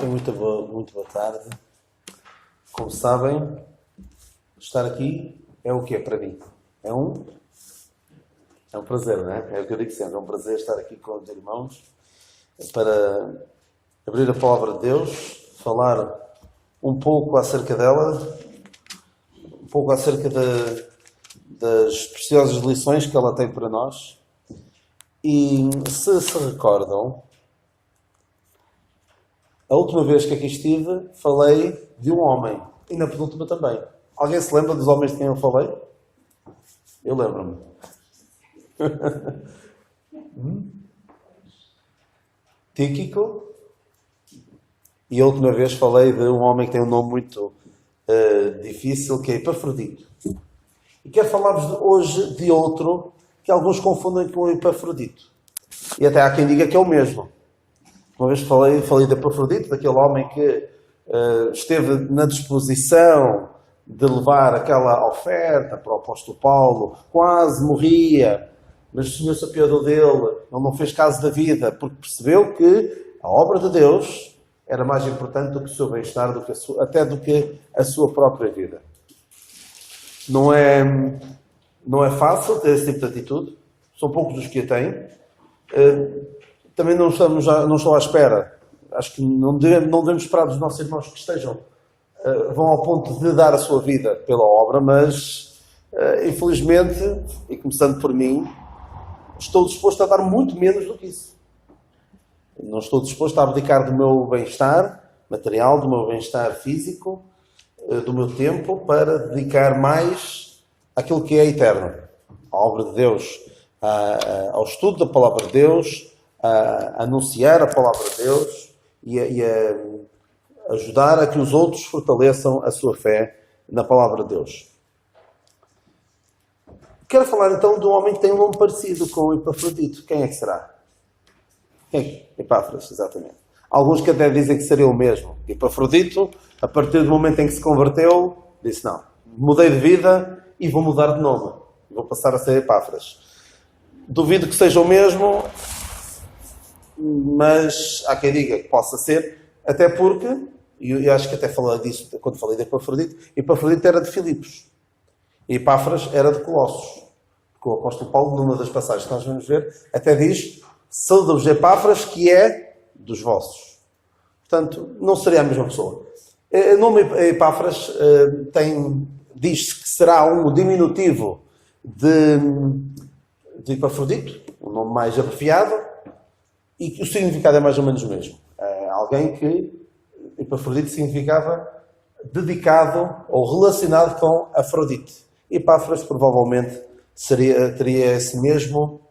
Muito boa tarde. Como sabem, estar aqui é o que é para mim? É um prazer, não é? É o que eu digo sempre, é um prazer estar aqui com os irmãos para abrir a palavra de Deus, falar um pouco acerca dela, um pouco acerca das preciosas lições que ela tem para nós. E se recordam, a última vez que aqui estive, falei de um homem. E na penúltima também. Alguém se lembra dos homens de quem eu falei? Eu lembro-me. Tíquico. E a última vez falei de um homem que tem um nome muito difícil, que é Epafrodito. E quero falar-vos hoje de outro que alguns confundem com o Epafrodito. E até há quem diga que é o mesmo. Uma vez falei de Epafrodito, daquele homem que esteve na disposição de levar aquela oferta para o apóstolo Paulo, quase morria, mas o Senhor se apiadou dele, ele não fez caso da vida, porque percebeu que a obra de Deus era mais importante do que o seu bem-estar, até do que a sua própria vida. Não é fácil ter esse tipo de atitude, são poucos os que a têm. Também não estou à espera. Acho que não devemos esperar dos nossos irmãos que vão ao ponto de dar a sua vida pela obra, mas, infelizmente, e começando por mim, estou disposto a dar muito menos do que isso. Não estou disposto a abdicar do meu bem-estar material, do meu bem-estar físico, do meu tempo, para dedicar mais àquilo que é eterno. À obra de Deus, ao estudo da palavra de Deus, a anunciar a palavra de Deus e a ajudar a que os outros fortaleçam a sua fé na palavra de Deus. Quero falar então de um homem que tem um nome parecido com o Epafrodito. Quem é que será? Epáfras, exatamente. Alguns que até dizem que seria o mesmo. Epafrodito, a partir do momento em que se converteu, disse não, mudei de vida e vou mudar de nome. Vou passar a ser Epáfras. Duvido que seja o mesmo, mas há quem diga que possa ser, até porque, e eu acho que até falei disso quando falei de Epafrodito era de Filipos, e Epáfras era de Colossos, porque o apóstolo Paulo, numa das passagens que nós vamos ver, até diz, saúde-vos Epáfras, que é dos vossos. Portanto, não seria a mesma pessoa. O nome Epáfras diz que será um diminutivo de Epafrodito, um nome mais abreviado, e que o significado é mais ou menos o mesmo. Alguém que Epafrodito significava dedicado ou relacionado com Afrodite. Epáfras provavelmente teria esse mesmo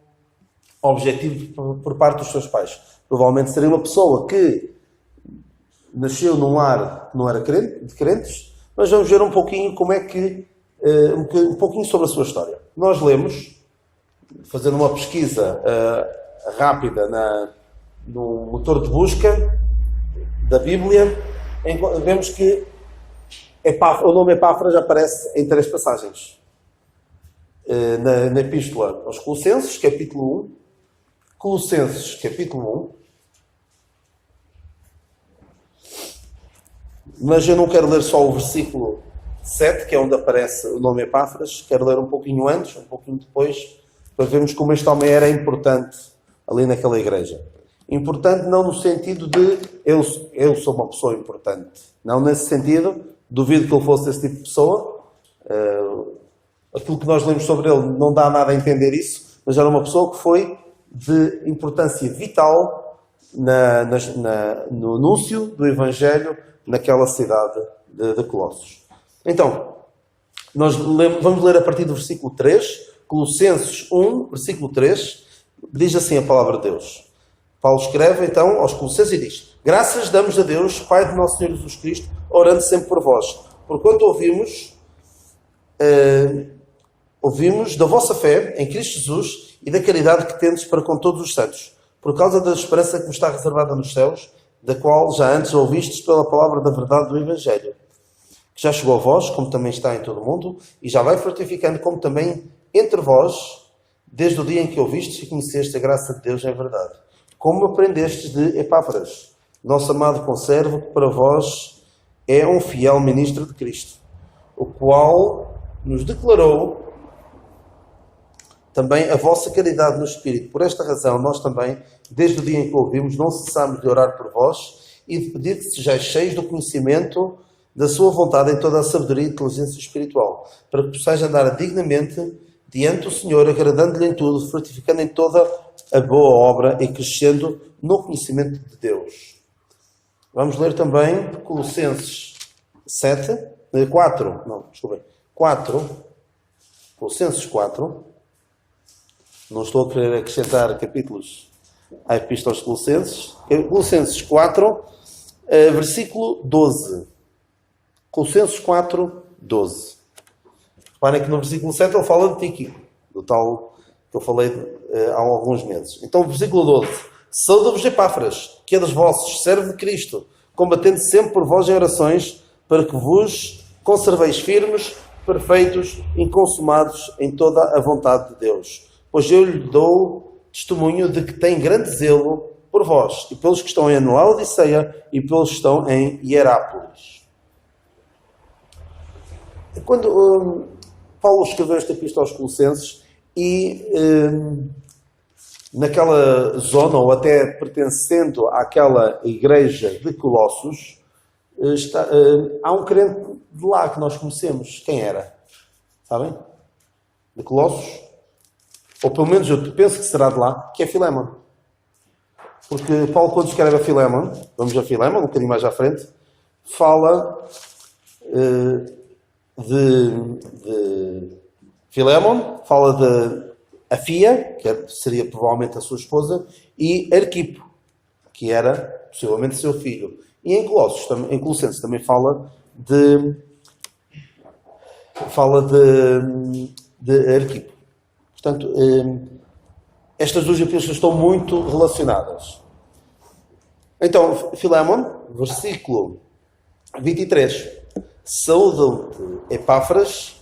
objetivo por parte dos seus pais. Provavelmente seria uma pessoa que nasceu num lar que não era de crentes, mas vamos ver um pouquinho como é que um pouquinho sobre a sua história. Nós lemos, fazendo uma pesquisa rápida no motor de busca da Bíblia, vemos que o nome Epáfras aparece em 3 passagens. Na Epístola aos Colossenses, capítulo 1, Colossenses, capítulo 1, mas eu não quero ler só o versículo 7, que é onde aparece o nome Epáfras, quero ler um pouquinho antes, um pouquinho depois, para vermos como este homem era importante ali naquela igreja. Importante não no sentido de eu sou uma pessoa importante. Não nesse sentido, duvido que ele fosse esse tipo de pessoa. Aquilo que nós lemos sobre ele não dá nada a entender isso, mas era uma pessoa que foi de importância vital no anúncio do Evangelho naquela cidade de Colossos. Então, vamos ler a partir do versículo 3, Colossenses 1, versículo 3, diz assim a palavra de Deus. Paulo escreve então aos Colossenses e diz: graças damos a Deus, Pai de nosso Senhor Jesus Cristo, orando sempre por vós, porquanto ouvimos da vossa fé em Cristo Jesus e da caridade que tendes para com todos os santos, por causa da esperança que vos está reservada nos céus, da qual já antes ouvistes pela palavra da verdade do Evangelho, que já chegou a vós, como também está em todo o mundo, e já vai fortificando como também entre vós, desde o dia em que ouvistes e conheceste a graça de Deus em verdade. Como aprendestes de Epáfras, nosso amado conservo, que para vós é um fiel ministro de Cristo, o qual nos declarou também a vossa caridade no Espírito. Por esta razão, nós também, desde o dia em que ouvimos, não cessamos de orar por vós e de pedir que sejais cheios do conhecimento da sua vontade em toda a sabedoria e inteligência espiritual, para que possais andar dignamente diante do Senhor, agradando-lhe em tudo, frutificando em toda a boa obra e crescendo no conhecimento de Deus. Vamos ler também Colossenses 4. Colossenses 4. Não estou a querer acrescentar capítulos à Epístola aos Colossenses. Colossenses 4, versículo 12. Colossenses 4, 12. Reparem que no versículo 7 ele fala de Tíquico, do tal que eu falei há alguns meses. Então, versículo 12. Saúdo-vos, Epáfras, que é dos vossos, servo de Cristo, combatendo sempre por vós em orações, para que vos conserveis firmes, perfeitos e consumados em toda a vontade de Deus. Pois eu lhe dou testemunho de que tem grande zelo por vós, e pelos que estão em Laodiceia e pelos que estão em Hierápolis. Quando Paulo escreveu esta epístola aos Colossenses, e naquela zona, ou até pertencendo àquela igreja de Colossos, há um crente de lá que nós conhecemos. Quem era? Sabem? De Colossos? Ou pelo menos eu penso que será de lá, que é Filémon. Porque Paulo, quando escreve a Filémon, vamos a Filémon, um bocadinho mais à frente, fala de Filémon, fala de Afia, que seria provavelmente a sua esposa, e Arquipo, que era possivelmente seu filho. E em Colossenses também fala de Arquipo. Portanto, estas duas epístolas estão muito relacionadas. Então, Filémon, versículo 23. Saúdo-te, Epáfras,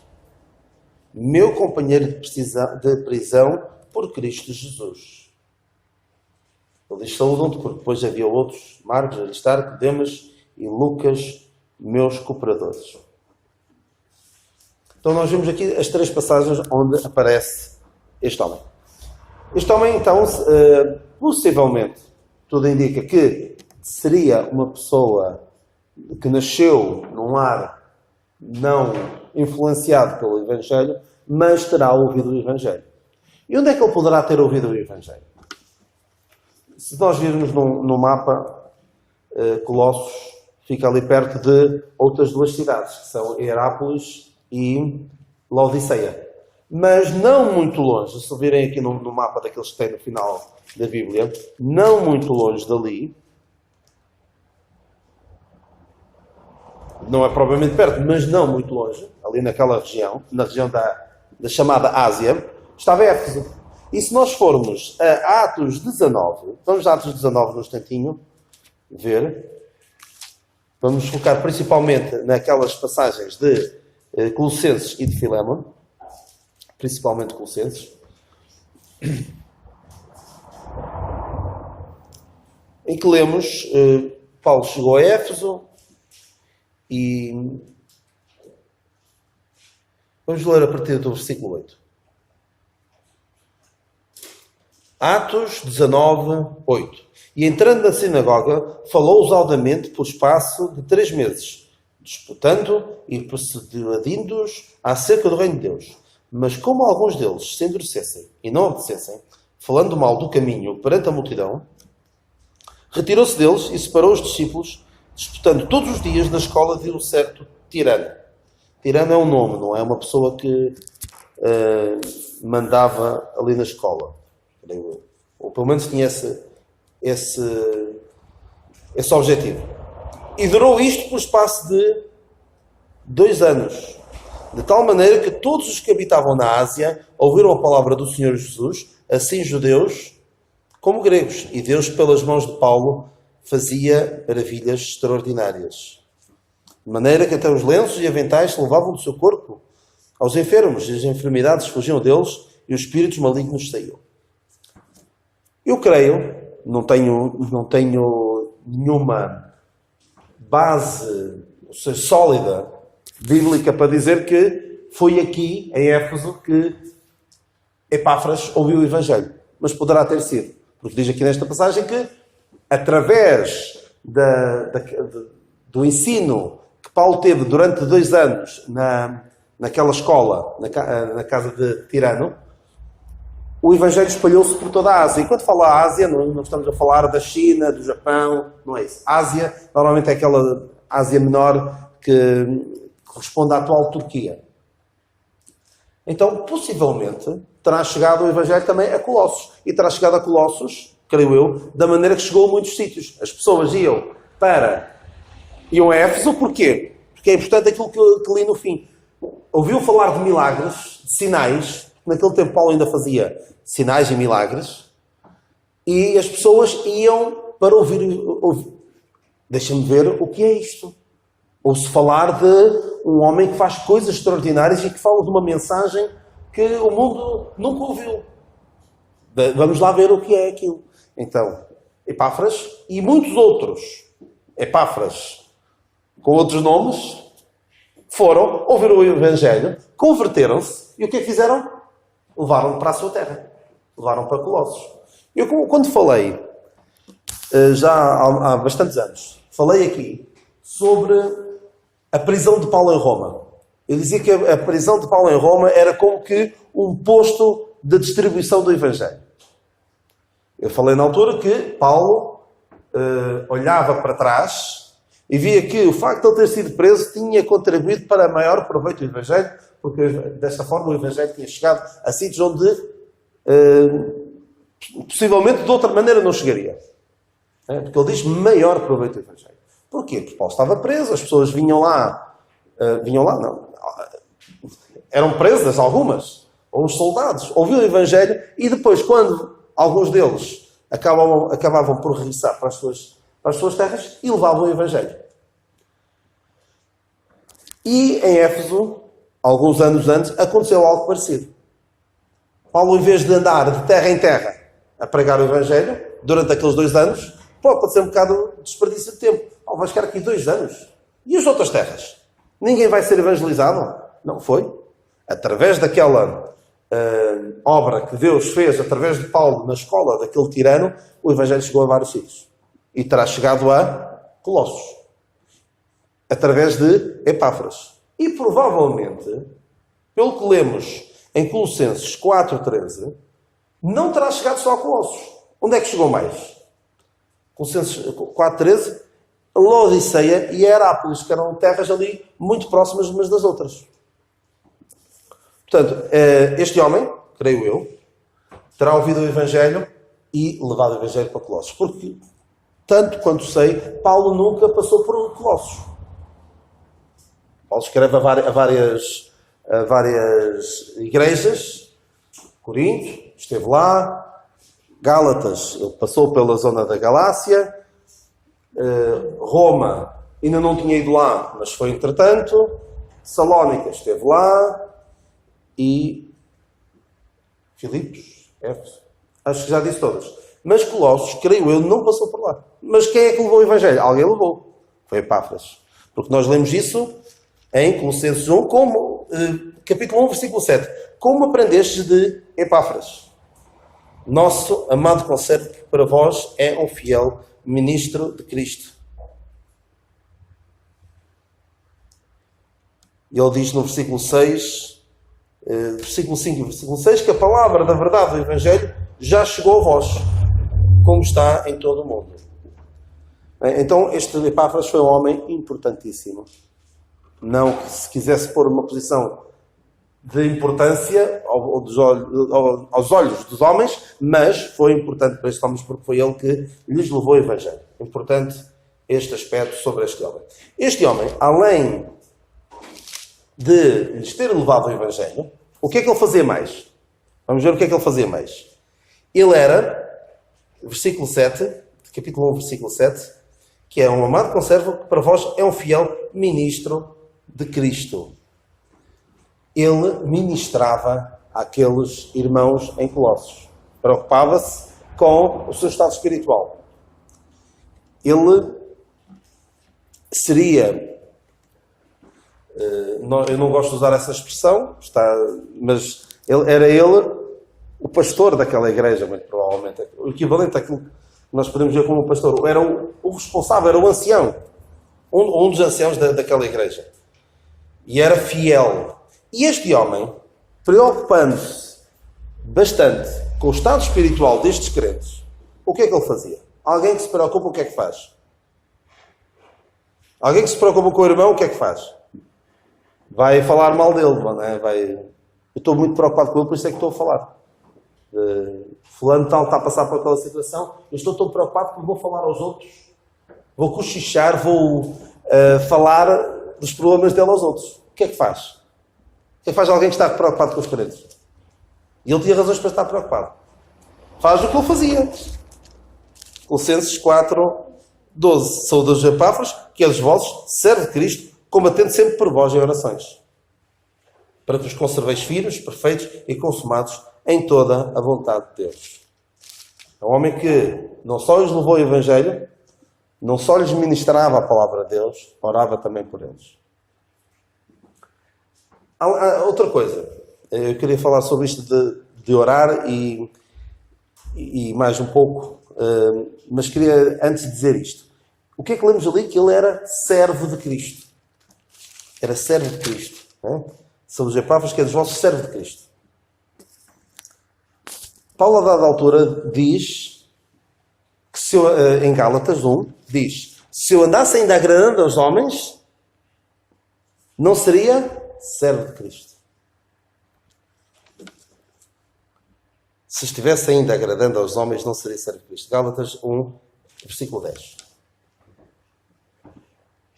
meu companheiro de prisão por Cristo Jesus. Ele diz saúdam-te, porque depois havia outros, Marcos, Aristarco, Demas e Lucas, meus cooperadores. Então nós vemos aqui as três passagens onde aparece este homem. Este homem, então, possivelmente, tudo indica que seria uma pessoa que nasceu num lar não influenciado pelo Evangelho, mas terá ouvido o Evangelho. E onde é que ele poderá ter ouvido o Evangelho? Se nós virmos no mapa, Colossos fica ali perto de outras duas cidades, que são Hierápolis e Laodiceia. Mas não muito longe, se virem aqui no mapa daqueles que tem no final da Bíblia, não muito longe dali, não é propriamente perto, mas não muito longe, ali naquela região, na região da chamada Ásia, estava Éfeso. E se nós formos a Atos 19, vamos a Atos 19 num instantinho, ver, vamos focar principalmente naquelas passagens de Colossenses e de Filémon, principalmente Colossenses, em que lemos, Paulo chegou a Éfeso e vamos ler a partir do versículo 8. Atos 19, 8. E entrando na sinagoga, falou audazmente por espaço de 3 meses, disputando e persuadindo-os acerca do reino de Deus. Mas como alguns deles se endurecessem e não obedecessem, falando mal do caminho perante a multidão, retirou-se deles e separou os discípulos, disputando todos os dias na escola de um certo tirano. Tirano é um nome, não é uma pessoa que mandava ali na escola. Ou pelo menos tinha esse objetivo. E durou isto por espaço de 2 anos. De tal maneira que todos os que habitavam na Ásia ouviram a palavra do Senhor Jesus, assim judeus como gregos. E Deus, pelas mãos de Paulo, fazia maravilhas extraordinárias. De maneira que até os lenços e aventais se levavam do seu corpo aos enfermos, e as enfermidades fugiam deles, e os espíritos malignos saíam. Eu creio, não tenho nenhuma base, ou seja, sólida, bíblica, para dizer que foi aqui, em Éfeso, que Epáfras ouviu o Evangelho. Mas poderá ter sido. Porque diz aqui nesta passagem que, através do ensino que Paulo teve durante 2 anos naquela escola, na casa de Tirano, o Evangelho espalhou-se por toda a Ásia. E quando fala Ásia, não estamos a falar da China, do Japão, não é isso. Ásia, normalmente é aquela Ásia menor que corresponde à atual Turquia. Então, possivelmente, terá chegado o Evangelho também a Colossos. E terá chegado a Colossos, creio eu, da maneira que chegou a muitos sítios. As pessoas iam a Éfeso, porquê? Porque é importante aquilo que li no fim. Ouviu falar de milagres, de sinais. Naquele tempo Paulo ainda fazia sinais e milagres. E as pessoas iam para ouvir. Deixa-me ver o que é isto. Ou-se falar de um homem que faz coisas extraordinárias e que fala de uma mensagem que o mundo nunca ouviu. Vamos lá ver o que é aquilo. Então, Epáfras e muitos outros Epáfras com outros nomes foram ouvir o Evangelho, converteram-se e o que é que fizeram? Levaram para a sua terra. Levaram para Colossos. Eu, quando falei, já há bastantes anos, falei aqui sobre a prisão de Paulo em Roma. Eu dizia que a prisão de Paulo em Roma era como que um posto de distribuição do Evangelho. Eu falei na altura que Paulo olhava para trás e via que o facto de ele ter sido preso tinha contribuído para maior proveito do Evangelho, porque desta forma o Evangelho tinha chegado a sítios onde possivelmente de outra maneira não chegaria. Porque ele diz maior proveito do Evangelho. Porquê? Porque Paulo estava preso, as pessoas vinham lá, não, eram presas algumas, ou os soldados, ouviam o Evangelho e depois, quando alguns deles acabavam por regressar para as suas terras e levavam o Evangelho. E em Éfeso, alguns anos antes, aconteceu algo parecido. Paulo, em vez de andar de terra em terra a pregar o Evangelho, durante aqueles 2 anos, pode ser um bocado de desperdício de tempo. Vai ficar aqui 2 anos. E as outras terras? Ninguém vai ser evangelizado? Não foi. Através daquela obra que Deus fez, através de Paulo, na escola daquele tirano, o Evangelho chegou a vários sítios. E terá chegado a Colossos. Através de Epáfras. E provavelmente, pelo que lemos em Colossenses 4,13, não terá chegado só a Colossos. Onde é que chegou mais? Colossenses 4,13, Laodiceia e Herápolis, que eram terras ali muito próximas umas das outras. Portanto, este homem, creio eu, terá ouvido o Evangelho e levado o Evangelho para Colossos. Porque, tanto quanto sei, Paulo nunca passou por Colossos. Paulo escreve a várias igrejas. Corinto, esteve lá. Gálatas, ele passou pela zona da Galácia. Roma, ainda não tinha ido lá, mas foi entretanto. Salónica, esteve lá. E Filipos, Éfeso, acho que já disse todas. Mas Colossos, creio eu, não passou por lá. Mas quem é que levou o Evangelho? Alguém levou. Foi Epáfras. Porque nós lemos isso em Colossenses 1, capítulo 1, versículo 7. Como aprendestes de Epáfras? Nosso amado conservo para vós é um fiel ministro de Cristo. E ele diz no versículo 6, versículo 5 e versículo 6, que a palavra da verdade do Evangelho já chegou a vós, como está em todo o mundo. Então, este Epáfras foi um homem importantíssimo. Não que se quisesse pôr uma posição de importância aos olhos dos homens, mas foi importante para estes homens porque foi ele que lhes levou o Evangelho. Importante este aspecto sobre este homem. Este homem, além de lhes ter levado o Evangelho, o que é que ele fazia mais? Vamos ver o que é que ele fazia mais. Ele era, versículo 7, capítulo 1, versículo 7, que é um amado conservo que para vós é um fiel ministro de Cristo. Ele ministrava àqueles irmãos em Colossos. Preocupava-se com o seu estado espiritual. ele seria, eu não gosto de usar essa expressão, mas era ele o pastor daquela igreja, muito provavelmente. O equivalente àquilo que nós podemos ver como pastor. Era o responsável, era o ancião. Um dos anciãos daquela igreja. E era fiel. E este homem, preocupando-se bastante com o estado espiritual destes crentes, o que é que ele fazia? Alguém que se preocupa, o que é que faz? Alguém que se preocupa com o irmão, o que é que faz? Vai falar mal dele, não é? Eu estou muito preocupado com ele, por isso é que estou a falar. Fulano tal está a passar por aquela situação, eu estou tão preocupado que vou falar aos outros. Vou cochichar, vou falar dos problemas dele aos outros. O que é que faz? O que é que faz alguém que está preocupado com os crentes? E ele tinha razões para estar preocupado. Faz o que ele fazia. Colossenses 4:12. Saúde a Epáfras, que é dos vossos, servo de Cristo, combatendo sempre por vós em orações, para que os conserveis firmes, perfeitos e consumados em toda a vontade de Deus. É um homem que não só lhes levou o Evangelho, não só lhes ministrava a palavra de Deus, orava também por eles. Há outra coisa. Eu queria falar sobre isto de orar e mais um pouco, mas queria antes dizer isto. O que é que lemos ali? Que ele era servo de Cristo. Era servo de Cristo. São os Epáfras, que é dos vossos, servo de Cristo. Paulo, a dada altura, diz que em Gálatas 1, diz: se eu andasse ainda agradando aos homens, não seria servo de Cristo. Se estivesse ainda agradando aos homens, não seria servo de Cristo. Gálatas 1, versículo 10.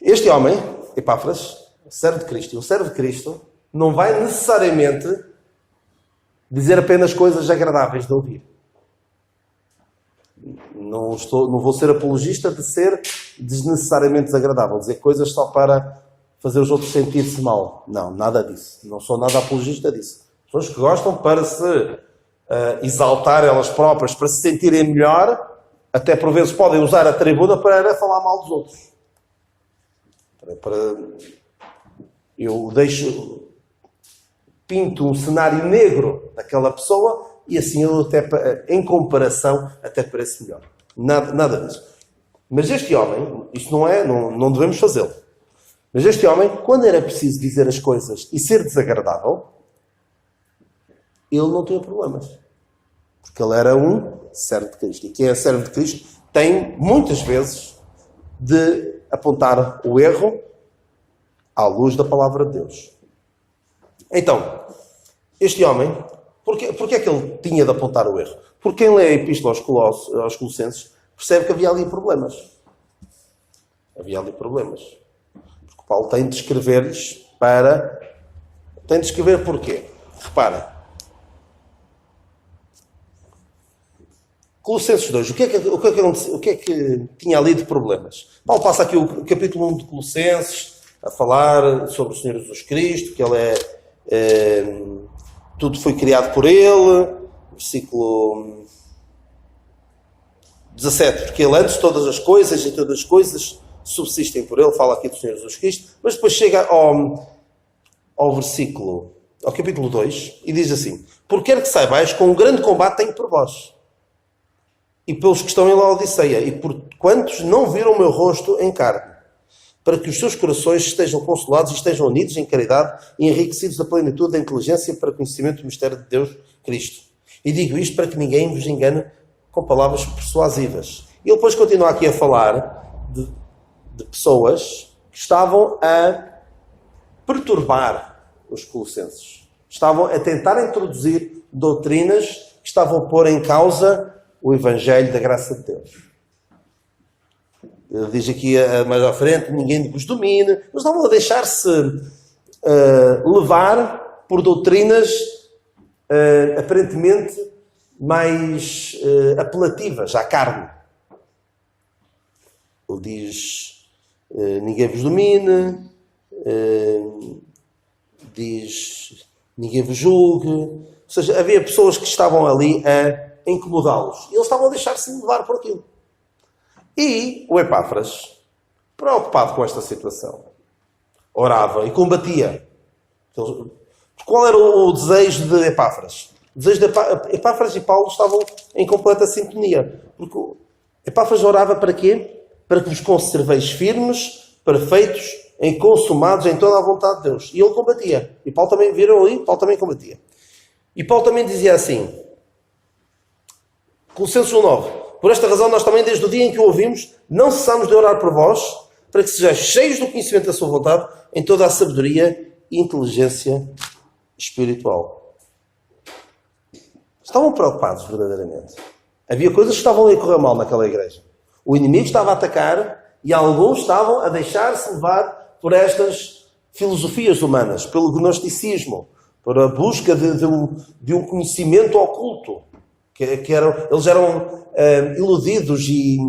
Este homem, Epáfras, servo de Cristo, e o servo de Cristo não vai necessariamente dizer apenas coisas agradáveis de ouvir. Não vou ser apologista de ser desnecessariamente desagradável, dizer coisas só para fazer os outros sentir-se mal. Não, nada disso. Não sou nada apologista disso. Pessoas que gostam para se exaltar elas próprias, para se sentirem melhor, até por vezes podem usar a tribuna para falar mal dos outros. Eu pinto um cenário negro daquela pessoa e assim eu até, em comparação, até parece melhor. Nada disso. Mas este homem, isto não devemos fazê-lo. Mas este homem, quando era preciso dizer as coisas e ser desagradável, ele não tinha problemas. Porque ele era um servo de Cristo. E quem é servo de Cristo tem, muitas vezes, de apontar o erro à luz da palavra de Deus. Então, este homem, porquê é que ele tinha de apontar o erro? Porque quem lê a Epístola aos Colossenses percebe que havia ali problemas. Havia ali problemas. Porque Paulo tem de escrever-lhes tem de escrever porquê. Repara. Colossenses 2. O que é que tinha ali de problemas? Paulo passa aqui o capítulo 1 de Colossenses a falar sobre o Senhor Jesus Cristo, que ele tudo foi criado por ele. Versículo 17. Porque ele antes de todas as coisas e todas as coisas subsistem por ele. Fala aqui do Senhor Jesus Cristo. Mas depois chega ao capítulo 2 e diz assim: porque quer que saibais com um grande combate tenho por vós e pelos que estão em Laodiceia, e por quantos não viram o meu rosto em carne, para que os seus corações estejam consolados e estejam unidos em caridade e enriquecidos da plenitude da inteligência para o conhecimento do mistério de Deus Cristo. E digo isto para que ninguém vos engane com palavras persuasivas. E ele depois continua aqui a falar de pessoas que estavam a perturbar os colossenses. Estavam a tentar introduzir doutrinas que estavam a pôr em causa o Evangelho da graça de Deus. Ele diz aqui mais à frente: ninguém vos domine. Mas não vão deixar-se levar por doutrinas aparentemente mais apelativas à carne. Ele diz: ninguém vos domine, diz: ninguém vos julgue. Ou seja, havia pessoas que estavam ali a incomodá-los. E eles estavam a deixar-se levar por aquilo. E o Epáfras, preocupado com esta situação, orava e combatia. Qual era o desejo de Epáfras? O desejo de Epáfras e Paulo estavam em completa sintonia. Porque Epáfras orava para quê? Para que vos conserveis firmes, perfeitos, consumados em toda a vontade de Deus. E ele combatia. E Paulo também, viram ali? Paulo também combatia. E Paulo também dizia assim, Colossenses 1:9, por esta razão nós também, desde o dia em que o ouvimos, não cessamos de orar por vós, para que sejais cheios do conhecimento da sua vontade, em toda a sabedoria e inteligência espiritual. Estavam preocupados verdadeiramente. Havia coisas que estavam a correr mal naquela igreja. O inimigo estava a atacar e alguns estavam a deixar-se levar por estas filosofias humanas, pelo gnosticismo, por a busca de um conhecimento oculto. Eles eram iludidos e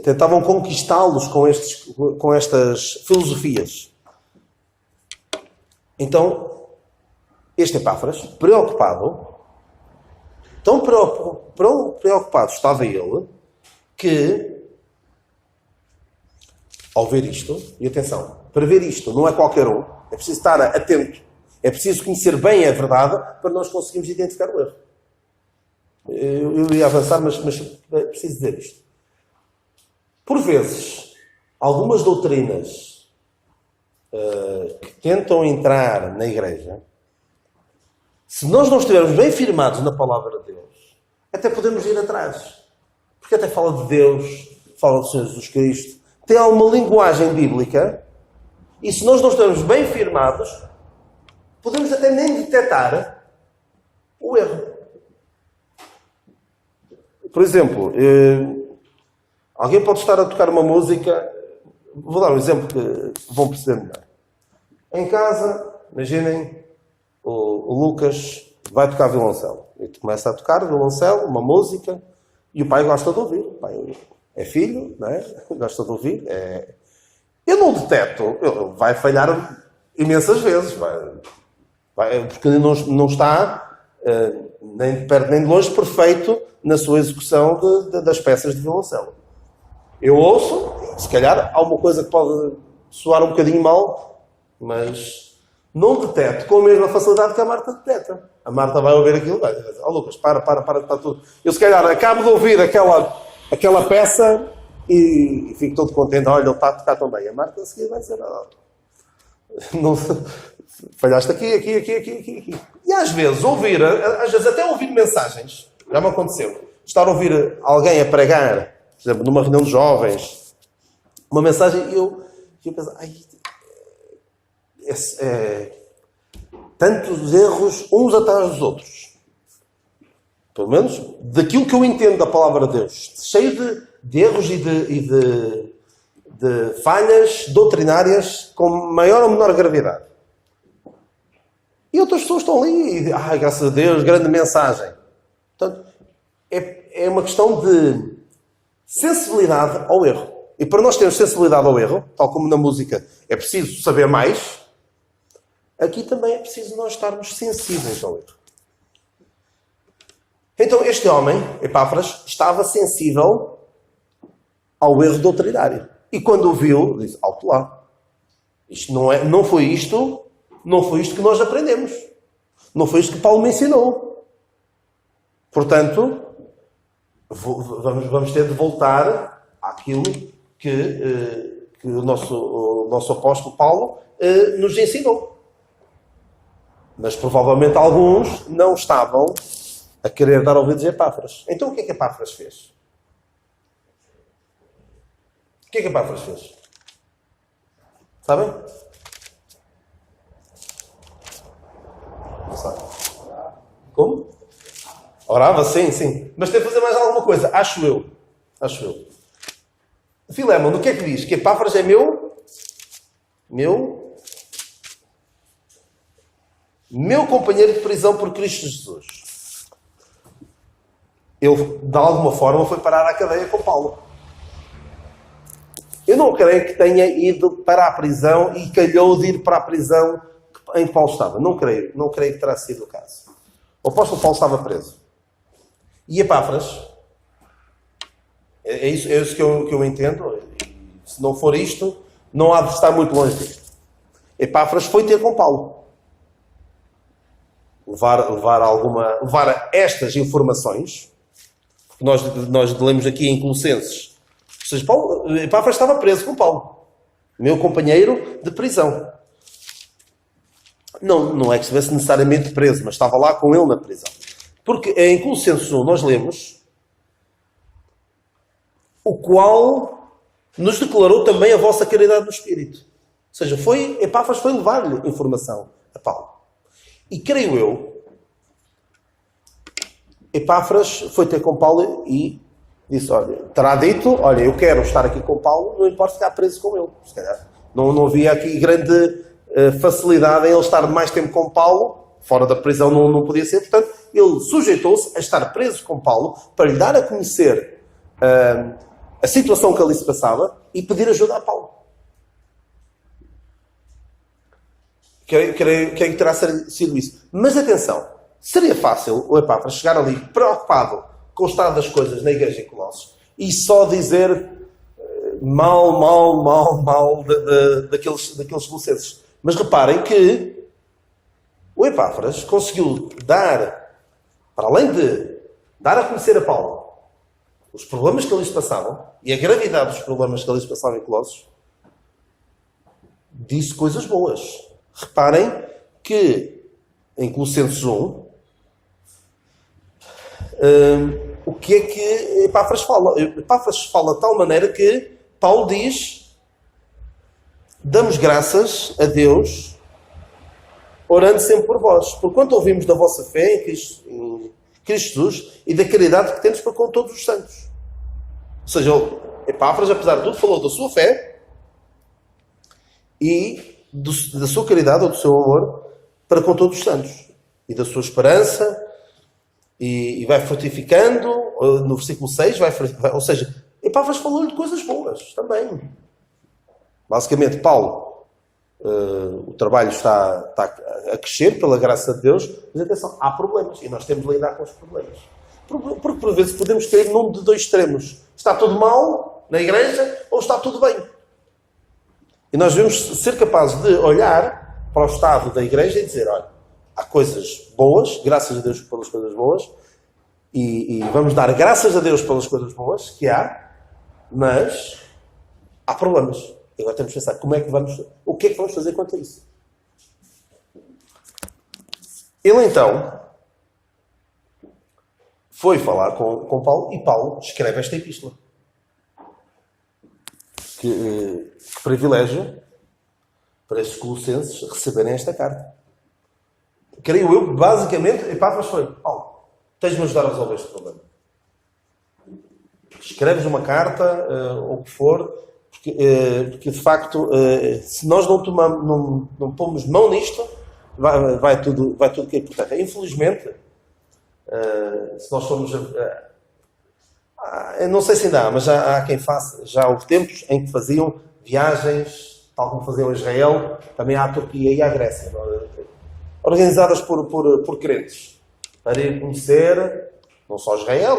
tentavam conquistá-los com estas filosofias. Então, este Epáfras, tão preocupado estava ele, que, ao ver isto, e atenção, para ver isto não é qualquer um, é preciso estar atento, é preciso conhecer bem a verdade para nós conseguirmos identificar o erro. Eu ia avançar, mas preciso dizer isto. Por vezes, algumas doutrinas que tentam entrar na igreja, se nós não estivermos bem firmados na palavra de Deus, até podemos ir atrás. Porque até fala de Deus, fala do Senhor Jesus Cristo, tem alguma linguagem bíblica, e se nós não estivermos bem firmados, podemos até nem detectar o erro. Por exemplo, alguém pode estar a tocar uma música, vou dar um exemplo que vão perceber melhor. Em casa, imaginem, o Lucas vai tocar violoncelo. Ele começa a tocar violoncelo, uma música, e o pai gosta de ouvir. O pai é filho, não é? Gosta de ouvir. Eu não detecto, ele vai falhar imensas vezes, porque ele não está nem de perto nem de longe perfeito na sua execução das peças de violoncelo. Eu ouço, se calhar há uma coisa que pode soar um bocadinho mal, mas não detecto com a mesma facilidade que a Marta detecta. A Marta vai ouvir aquilo e vai dizer, Lucas, para, está tudo. Eu se calhar acabo de ouvir aquela peça e fico todo contente, olha, ele está a tocar tão bem. A Marta a seguir vai dizer, não, falhaste aqui. E às vezes até ouvir mensagens, já me aconteceu, estar a ouvir alguém a pregar, por exemplo, numa reunião de jovens, uma mensagem, e eu penso, tantos erros uns atrás dos outros. Pelo menos daquilo que eu entendo da palavra de Deus. Cheio de erros e de falhas doutrinárias com maior ou menor gravidade. E outras pessoas estão ali e, graças a Deus, grande mensagem. Portanto, é uma questão de sensibilidade ao erro. E para nós termos sensibilidade ao erro, tal como na música é preciso saber mais, aqui também é preciso nós estarmos sensíveis ao erro. Então este homem, Epáfras, estava sensível ao erro doutrinário. E quando o viu, disse, alto lá. Isto não foi isto que nós aprendemos. Não foi isto que Paulo me ensinou. Portanto, vamos ter de voltar àquilo que o nosso apóstolo Paulo nos ensinou. Mas provavelmente alguns não estavam a querer dar ouvidos a Epáfras. Então o que é que Epáfras fez? O que é que Epáfras fez? Sabem? Não sabe. Como? Orava, sim. Mas tem que fazer mais alguma coisa. Acho eu. Filémon, o que é que diz? Que Epáfras é meu companheiro de prisão por Cristo Jesus. Ele, de alguma forma, foi parar à cadeia com Paulo. Eu não creio que tenha ido para a prisão e calhou de ir para a prisão em que Paulo estava. Não creio que terá sido o caso. O apóstolo Paulo estava preso. E Epáfras, é isso que eu entendo, e se não for isto, não há de estar muito longe disto. Epáfras foi ter com Paulo. Levar estas informações, que nós lemos aqui em Colossenses. Ou seja, Epáfras estava preso com Paulo, meu companheiro de prisão. Não é que estivesse necessariamente preso, mas estava lá com ele na prisão. Porque em Colossenses 1 nós lemos o qual nos declarou também a vossa caridade no Espírito. Ou seja, Epáfras foi levar-lhe informação a Paulo. E creio eu, Epáfras foi ter com Paulo e disse, terá dito, eu quero estar aqui com Paulo, não importa ficar preso com ele. Se calhar não havia aqui grande facilidade em ele estar mais tempo com Paulo, fora da prisão não podia ser, portanto, ele sujeitou-se a estar preso com Paulo para lhe dar a conhecer a situação que ali se passava e pedir ajuda a Paulo. Creio que terá sido isso. Mas atenção, seria fácil o Epáfras chegar ali preocupado com o estado das coisas na igreja em Colossos e só dizer mal daqueles colossenses. Mas reparem que o Epáfras conseguiu dar, para além de dar a conhecer a Paulo os problemas que ali se passavam e a gravidade dos problemas que ali se passavam em Colossos, disse coisas boas. Reparem que em Colossenses 1 o que é que Epáfras fala? Epáfras fala de tal maneira que Paulo diz: damos graças a Deus, orando sempre por vós, porquanto ouvimos da vossa fé em Cristo Jesus e da caridade que temos para com todos os santos. Ou seja, Epáfras, apesar de tudo, falou da sua fé e da sua caridade ou do seu amor para com todos os santos e da sua esperança, e vai frutificando. No versículo 6 ou seja, Epáfras falou-lhe de coisas boas também. Basicamente, Paulo, o trabalho está a crescer pela graça de Deus, mas atenção, há problemas e nós temos de lidar com os problemas, porque por vezes podemos cair num de dois extremos: está tudo mal na igreja ou está tudo bem. E nós devemos ser capazes de olhar para o estado da igreja e dizer: olha, há coisas boas, graças a Deus pelas coisas boas, e vamos dar graças a Deus pelas coisas boas que há, mas há problemas. E agora temos que pensar o que é que vamos fazer quanto a isso. Ele então foi falar com Paulo e Paulo escreve esta epístola. Que privilégio para estes colossenses receberem esta carta. Creio eu que basicamente Epáfras foi: Paulo, tens de me ajudar a resolver este problema. Escreves uma carta, ou o que for, porque de facto, se nós não pomos mão nisto, vai tudo cair por terra. Infelizmente, se nós formos... não sei se ainda há, mas há quem faça. Já houve tempos em que faziam viagens, tal como faziam a Israel, também à Turquia e à Grécia, organizadas por crentes, para ir conhecer não só Israel,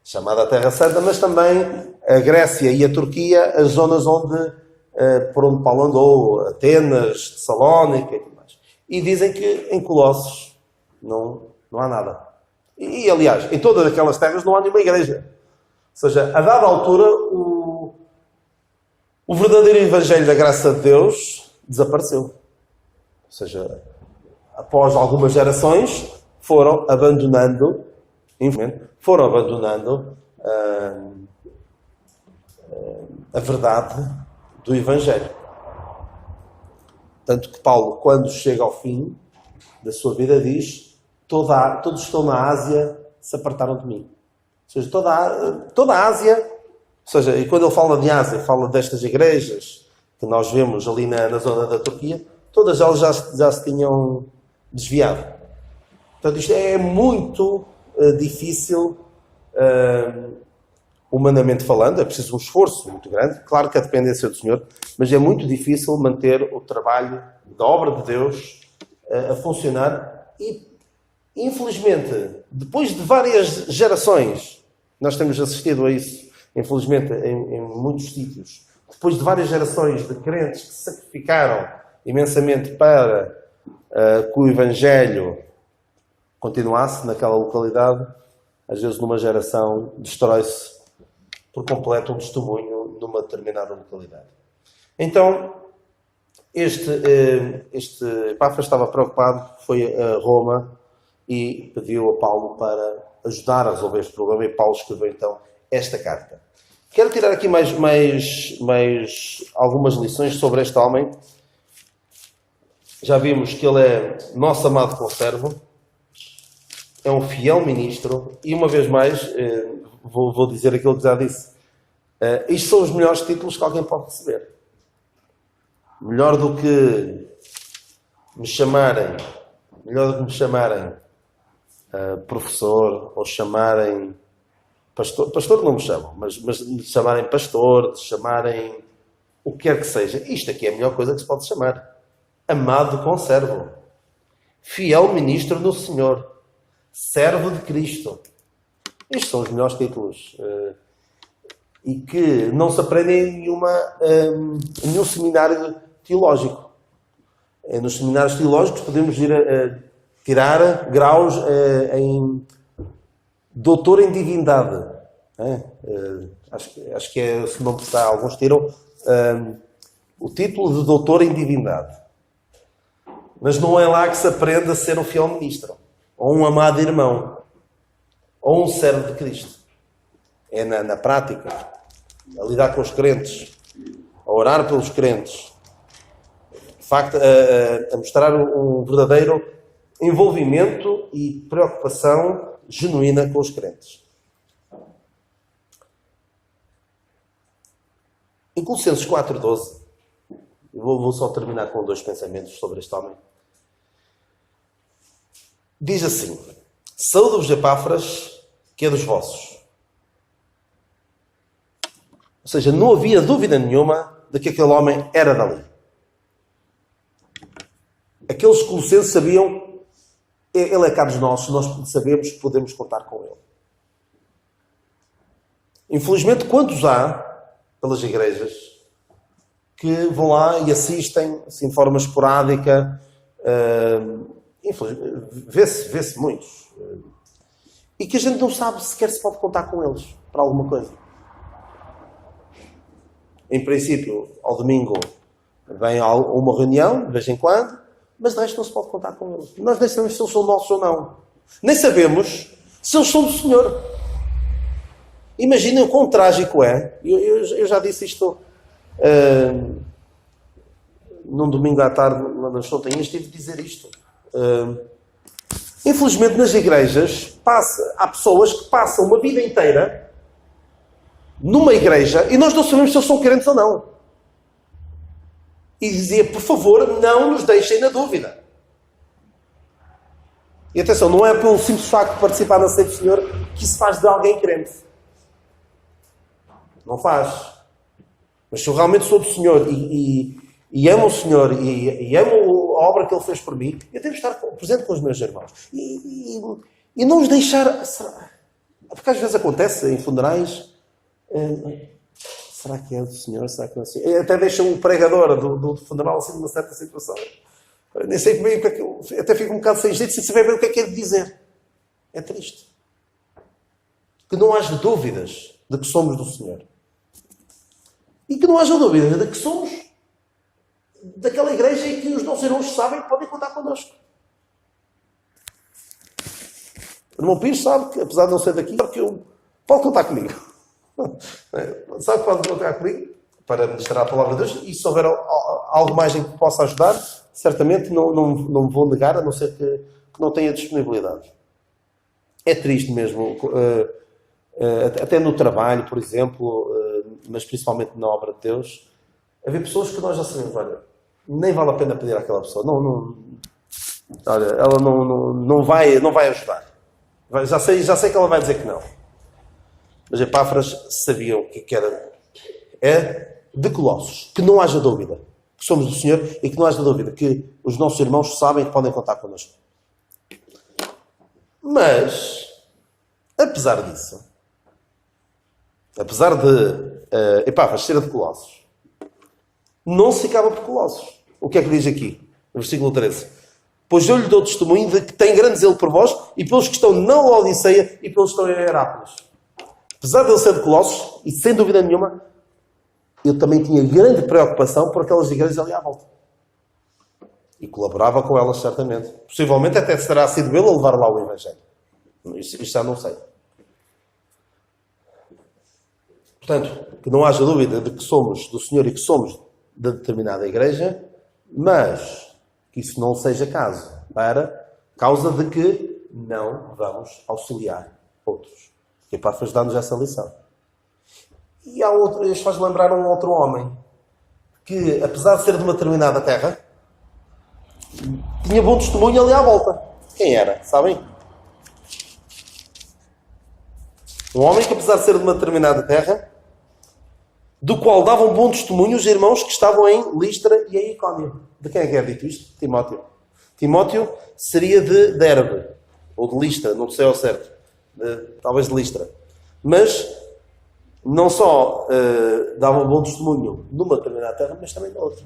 chamada Terra Santa, mas também a Grécia e a Turquia, as zonas por onde Paulo andou, Atenas, Tessalónica e tudo mais. E dizem que em Colossos não há nada. E aliás, em todas aquelas terras não há nenhuma igreja. Ou seja, a dada altura, o verdadeiro Evangelho da graça de Deus desapareceu. Ou seja, após algumas gerações, foram abandonando a verdade do Evangelho. Tanto que Paulo, quando chega ao fim da sua vida, diz: todos que estão na Ásia se apartaram de mim. Ou seja, toda a Ásia, ou seja, e quando ele fala de Ásia, fala destas igrejas que nós vemos ali na zona da Turquia, todas elas já se tinham desviado. Portanto, isto é muito difícil, humanamente falando. É preciso um esforço muito grande. Claro que a dependência do Senhor, mas é muito difícil manter o trabalho da obra de Deus a funcionar e infelizmente, depois de várias gerações, nós temos assistido a isso, infelizmente, em muitos sítios, depois de várias gerações de crentes que se sacrificaram imensamente para que o Evangelho continuasse naquela localidade, às vezes numa geração destrói-se por completo um testemunho numa determinada localidade. Então, este Epáfras estava preocupado, foi a Roma e pediu a Paulo para ajudar a resolver este problema, e Paulo escreveu então esta carta. Quero tirar aqui mais algumas lições sobre este homem. Já vimos que ele é nosso amado conservo, é um fiel ministro, e uma vez mais, vou dizer aquilo que já disse, isto são os melhores títulos que alguém pode receber. Melhor do que me chamarem professor, ou chamarem pastor. Pastor não me chamam, mas me chamarem pastor, chamarem o que quer que seja. Isto aqui é a melhor coisa que se pode chamar. Amado conservo, fiel ministro do Senhor, servo de Cristo. Estes são os melhores títulos. E que não se aprendem em nenhum seminário teológico. Nos seminários teológicos podemos ir tirar graus em doutor em divindade. Acho que é, se não está, alguns tiram o título de doutor em divindade. Mas não é lá que se aprende a ser um fiel ministro, ou um amado irmão, ou um servo de Cristo. É na prática, a lidar com os crentes, a orar pelos crentes, de facto, a mostrar um verdadeiro envolvimento e preocupação genuína com os crentes. Em Colossenses 4,12, vou só terminar com 2 pensamentos sobre este homem. Diz assim: saúdo-vos, Epáfras, que é dos vossos. Ou seja, não havia dúvida nenhuma de que aquele homem era dali. Aqueles colossenses sabiam, ele é cá dos nossos, nós sabemos que podemos contar com ele. Infelizmente, quantos há pelas igrejas que vão lá e assistem assim, de forma esporádica? Vê-se muitos. E que a gente não sabe sequer se pode contar com eles para alguma coisa. Em princípio, ao domingo vem a uma reunião, de vez em quando, mas de resto não se pode contar com eles. Nós nem sabemos se eles são nossos ou não. Nem sabemos se eles são do Senhor. Imaginem o quão trágico é. Eu já disse isto num domingo à tarde, nas Solteinhas, tive de dizer isto. Infelizmente, nas igrejas, há pessoas que passam uma vida inteira numa igreja e nós não sabemos se eles são crentes ou não. E dizia, por favor, não nos deixem na dúvida. E atenção, não é pelo simples facto de participar na ceia do Senhor que isso faz de alguém crente. Não faz. Mas se eu realmente sou do Senhor e amo o Senhor e amo a obra que Ele fez por mim, eu tenho de estar presente com os meus irmãos. E não os deixar... Porque às vezes acontece em funerais... será que é do Senhor? Será que não é do Senhor? Até deixa o pregador do funeral assim numa certa situação. Eu nem sei bem o que é que... Até fico um bocado sem jeito sem saber bem o que é que ele dizer. É triste. Que não haja dúvidas de que somos do Senhor. E que não haja dúvidas de que somos daquela igreja em que os nossos irmãos sabem que podem contar connosco. O irmão Pires sabe que, apesar de não ser daqui, pode contar comigo. Sabe que pode contar comigo para ministrar a palavra de Deus, e se houver algo mais em que possa ajudar, certamente não me vou negar, a não ser que não tenha disponibilidade. É triste mesmo, até no trabalho, por exemplo, mas principalmente na obra de Deus, haver pessoas que nós já sabemos, olha, nem vale a pena pedir àquela pessoa, olha, ela não vai ajudar. Já sei que ela vai dizer que não. Mas Epáfras sabiam o que era. É de Colossos. Que não haja dúvida que somos do Senhor e que não haja dúvida que os nossos irmãos sabem que podem contar connosco. Mas, apesar disso, apesar de Epáfras ser de Colossos, não se ficava por Colossos. O que é que diz aqui? No versículo 13. Pois eu lhe dou testemunho de que tem grande zelo por vós e pelos que estão na Laodiceia e pelos que estão em Herápolis. Apesar de ele ser de Colossos, e sem dúvida nenhuma, eu também tinha grande preocupação por aquelas igrejas ali à volta. E colaborava com elas, certamente. Possivelmente até terá sido ele a levar lá o Evangelho. Isto já não sei. Portanto, que não haja dúvida de que somos do Senhor e que somos de determinada igreja, mas que isso não seja causa de que não vamos auxiliar outros. E Epáfras dá-nos essa lição. E há outro, isto faz lembrar um outro homem que, apesar de ser de uma determinada terra, tinha bom testemunho ali à volta. Quem era? Sabem? Um homem que, apesar de ser de uma determinada terra, do qual davam bom testemunho os irmãos que estavam em Listra e em Icónio. De quem é que é dito isto? Timóteo. Timóteo seria de Derbe, ou de Listra, não sei ao certo. Talvez de Listra. Mas não só davam bom testemunho numa determinada terra, mas também na outra.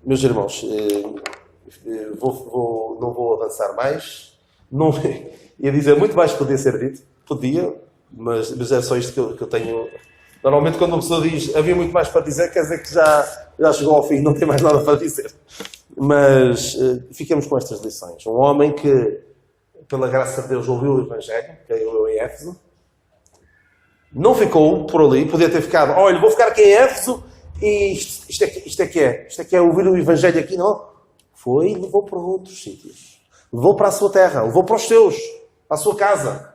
Meus irmãos, não vou avançar mais. Não, ia dizer muito mais que podia ser dito. Podia, mas é só isto que eu tenho. Normalmente quando uma pessoa diz havia muito mais para dizer, quer dizer que já chegou ao fim, não tem mais nada para dizer. Mas fiquemos com estas lições. Um homem que, pela graça de Deus, ouviu o Evangelho, que eu em Éfeso, não ficou por ali, podia ter ficado, olha, vou ficar aqui em Éfeso e isto é que é ouvir o Evangelho aqui, não. Foi e levou para outros sítios. Levou para a sua terra, levou para os seus, para a sua casa.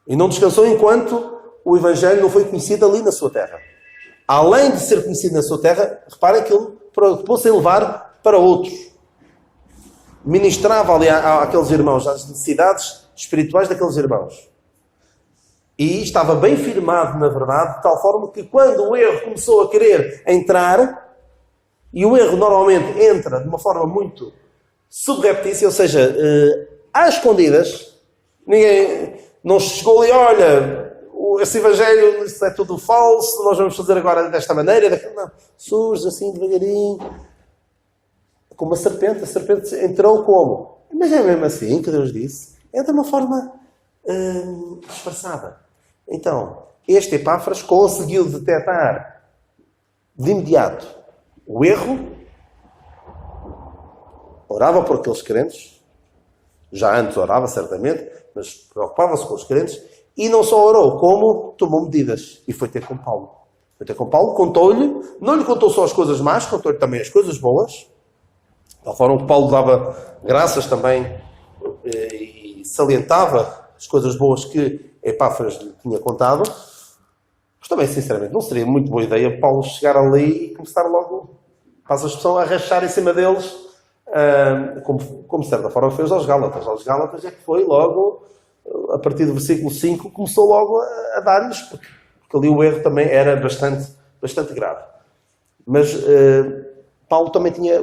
E não descansou enquanto o Evangelho não foi conhecido ali na sua terra. Além de ser conhecido na sua terra, reparem que ele preocupou-se em levar para outros. Ministrava ali àqueles irmãos as necessidades espirituais daqueles irmãos. E estava bem firmado, na verdade, de tal forma que quando o erro começou a querer entrar, e o erro normalmente entra de uma forma muito subreptícia, ou seja, às escondidas, ninguém não chegou ali, olha, esse Evangelho isso é tudo falso, nós vamos fazer agora desta maneira, daquela. Não, surge assim devagarinho, como a serpente entrou como? Mas é mesmo assim que Deus disse, entra de uma forma disfarçada. Então, este Epáfras conseguiu detectar de imediato o erro, orava por aqueles crentes, já antes orava certamente, mas preocupava-se com os crentes, e não só orou, como tomou medidas. E foi ter com Paulo. Foi ter com Paulo, contou-lhe, não lhe contou só as coisas más, contou-lhe também as coisas boas, de tal forma que Paulo dava graças também e salientava as coisas boas que Epáfras lhe tinha contado. Mas também, sinceramente, não seria muito boa ideia Paulo chegar ali e começar logo, faz a expressão, a rachar em cima deles, como de certa forma fez aos Gálatas. Aos Gálatas é que foi logo, a partir do versículo 5, começou logo a dar-lhes, porque ali o erro também era bastante grave. Mas Paulo também tinha,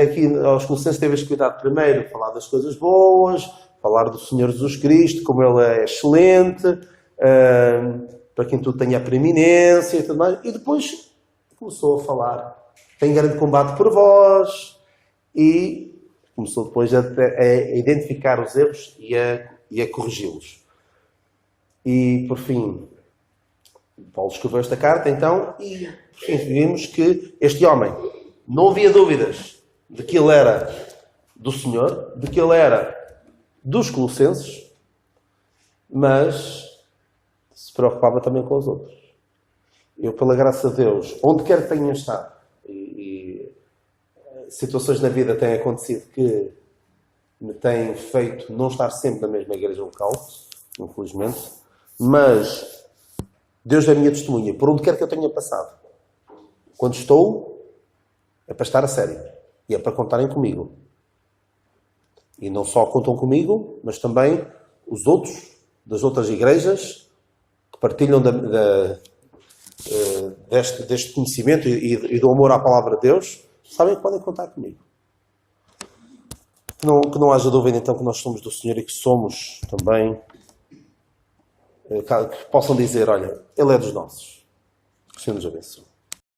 aqui aos Colossenses, teve este cuidado primeiro, falar das coisas boas, falar do Senhor Jesus Cristo, como Ele é excelente, para quem tudo tenha a preeminência e tudo mais. E depois começou a falar, tem grande combate por vós, e começou depois a identificar os erros e a corrigi-los. E, por fim, Paulo escreveu esta carta, então, e por fim vimos que este homem, não havia dúvidas de que ele era do Senhor, de que ele era dos Colossenses, mas se preocupava também com os outros. Eu, pela graça de Deus, onde quer que tenha estado, e situações na vida têm acontecido que me têm feito não estar sempre na mesma igreja local, infelizmente, mas Deus é a minha testemunha, por onde quer que eu tenha passado. Quando estou, é para estar a sério. E é para contarem comigo. E não só contam comigo, mas também os outros, das outras igrejas, que partilham deste conhecimento e do amor à palavra de Deus, sabem que podem contar comigo. Que não haja dúvida então que nós somos do Senhor e que somos também, que possam dizer, olha, Ele é dos nossos. Que o Senhor nos abençoe.